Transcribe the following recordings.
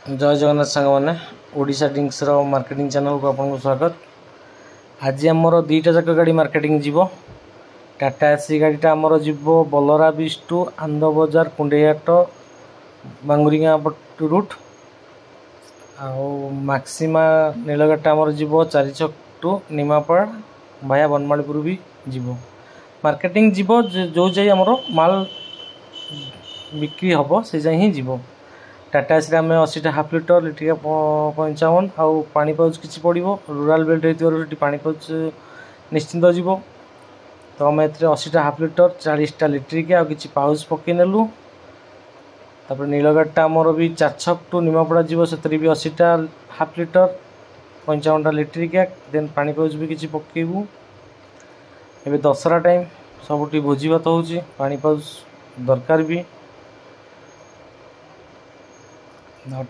जय जगन्नाथ सांग मैंने ओडिशा ड्रिंक्स मार्केटिंग चैनल को आपको स्वागत। आज आमर दुईटा जाक गाड़ी मार्केटिंग जीव। टाटा एसी गाड़ीटा आमर जीव बलरा बीच टू आंद बजार कुंडेहाट बांगुरीगाँ रूट। मैक्सिमा नीलगाटा आमर जीव 4 छक टू निमापड़ा भाया बनमालीपुर भी जीव। मार्केटिंग जीव जो जाए आमर माल बिक्री हम से जाए ही जीव। टाटा एसी आम 80टा हाफ लिटर लिटर 55 आउ पानी पाउच किसी पड़ो रूराल बेल्ट होती पानी पाउच निश्चिंत जीव। तो आम ए 80टा हाफ लिटर 40टा लिट्रिक आउ कि पाउच पकई नेलु। तापर नीलगाटा आमर भी 4 छक टू निमापड़ा जीव से भी 80टा हाफ लिटर 55टा लिट्रिक देन पानी पाउच भी किसी पकेबू। एबे दशहरा टाइम सबुठी भोजी भात होची पानी पाउच दरकार भी।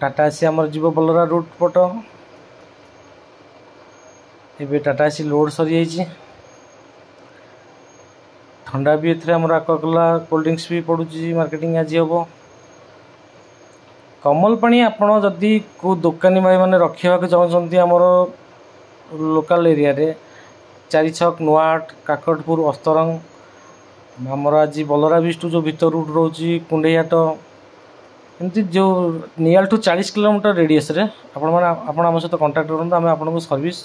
टाटा एसी आमर जीव बलरा रूट पट। एबे टाटा एसी लोड सरी जाइए। ठंडा भी एथरे आमर आकोला कोल्ड ड्रिंक्स भी पड़ुची मार्केटिंग आज हम। कमल पानी आपड़ जदि को दुकानी भाई मैंने रखा चाहते आमर लोकल एरिया रे 4 छक नुआहाट काकटपुर अस्तरंग आमर आज बलरा बीच टू जो भीतर रूट रोची कुंडेहाट एमती जो नियाल टू 40 किलोमीटर रेडियस रे आपण आम सहित कंटाक्ट करूँ। आम आपको सर्विस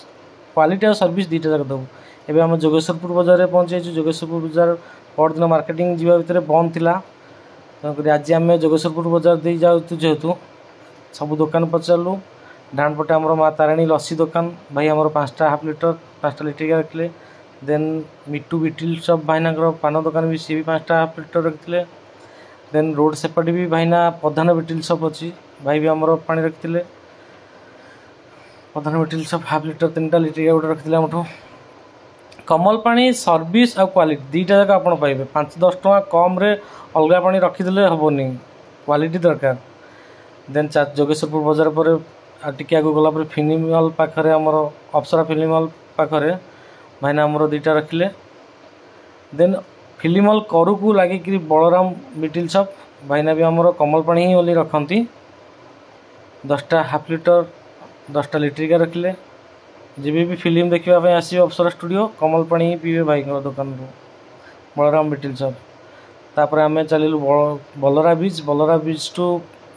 क्वालिटी और सर्विस दुईटा जाक देवु। एबे आम जोगेश्वरपुर बजार में पहुँचे। जोगेश्वरपुर बजार परदिन मार्केटिंग जीवा भितर बंद थिला। आज आम जोगेश्वरपुर बजार दे जाऊँ जेहेतु सब दुकान पचारू। डाण पटे आमर माँ तारिणी लस्सी दुकान भाई आमर 5टा हाफ लिटर 5टा लिटर रखिले। देन मिट्टू बिटिल सब भाईना पान दुकान भी सी भी 5टा हाफ लिटर रखिले। देन रोड सेपटे भी भाईना प्रधान बिटिल सप अच्छी भाई भी आमर पानी रखिले। प्रधान बिटिल सप हाफ लिटर 3टा लिटर गोटे रखिले आमठू। कमल पानी सर्विस और क्वालिटी दुईटा जाक आप पाइबे। 5-10 टका कम रे अलग पानी रखीदे हेनी क्वालिटी दरकार। देन जोगेश्वरपुर बजार पर टिके आगे गला फिल्म पाखे आमर अप्सरा फिल्म पाखे भाईना आमर 2टा रखिले। देन फिल्म हॉल करू को लगिक बलराम बिटिल शॉप भाईना भी आमर कमल पानी ही ओनली रखती। 10टा हाफ लिटर 10टा लिट्रिका रखिले। जब भी फिल्म देखापी आसो अप्सरा स्टूडियो कमल पानी ही पीवे भाई दुकान रू बलराम बिटिल शॉप। तापर आम चलू बलरा बीच टू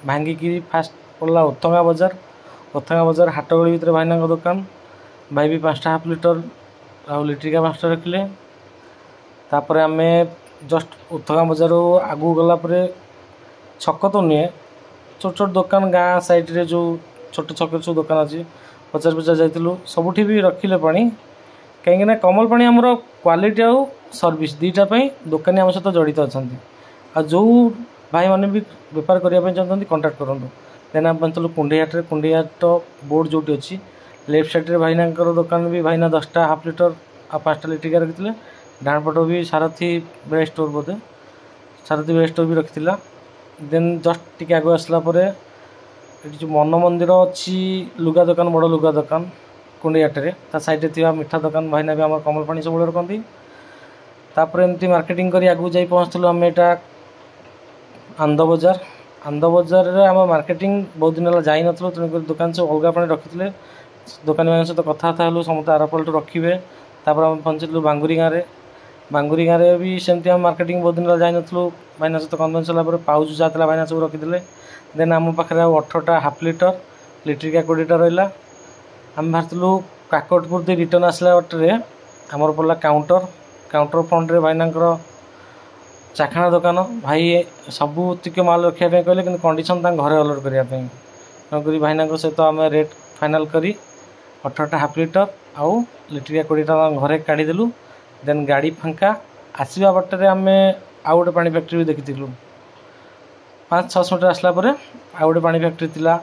भांगिकी फास्ट पड़ा ओथंगा बजार हाटगली भर भाईना दुकान भाई भी 5टा हाफ लिटर आउ लिट्रिका 5टा रखिले। तापर आम जस्ट ओथंगा बजार आगू गला छक तो नुहे छोट छोट दुकान गाँ साइड रे जो छोट छक सब दुकान अच्छी पचार जाइलु सबुठी भी रखिले पानी कहीं कमल पानी आमर क्वालिटी आउ सर्विस दुईटापी दुकानी आम सहित जड़ित अच्छा। जो भाई मैंने भी बेपार करने चाहते कंटाक्ट करूँ। देन आम चलू कुंडेहाट बोर्ड जो अच्छी लेफ्ट साइड रे भाईना दुकान भी भाईना 10टा हाफ लिटर आ 5टा लिट्रिका रखिले। डाण पट भी सारथी बेस्ट स्टोर बोधे सारथी बेस्ट स्टोर भी रखी। देन जस्ट टी आगे आसला जो मन मंदिर अच्छी लुगा दुकान बड़ लुगा दुकान कुंडेहाट ता साइड थी मिठा दुकान भाईना भी आम कमल पानी सब रखती। तापर एमती मार्केटिंग कर आगू जा पहुँचलु आम यहाँ आंद बजार रे आम मार्केटिंग बहुत दिन है जाई नथलो तेणुक दुकान सब अलग पानी रखी। दुकानी मान सहित कथा हलु समस्त आर पलटू रखिए। तापर आम पहुँचलु बांगुरी गाँव में भी सेमती आम मार्केटिंग बहुत दिन जाई नथलो भाईना सहित कन्वेन्स होगा पाउच जाता भाईना सब रखीदे। देन आम पाखे 18टा हाफ लिटर लिट्रिका 20टा रहा। आम बाहर काकटपुर दे रिटर्न आसला बाटे आमर पड़ा काउंटर फ्रंट रे भाईना चाखाणा दुकान भाई सबुतिक माल रखापी कहले कि कंडीशन घरे अलर्ट करने तेणुक भाईना सहित आम रेट फाइनाल करी 18टा हाफ लिटर आउ लिट्रिका 20टा घरे काढ़ीदेलु। देन गाड़ी फांका आसवा बाटे आम आउ गोटे पानी फैक्ट्री भी देखी 5-6 मीटर आसला आउ गोटे पानी फैक्ट्री थिला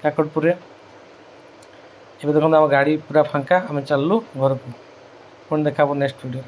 काकटपुर। एबे देखो आम गाड़ी पूरा फांका आम चलू घर को पुणी देखा नेक्स्ट वीडियो।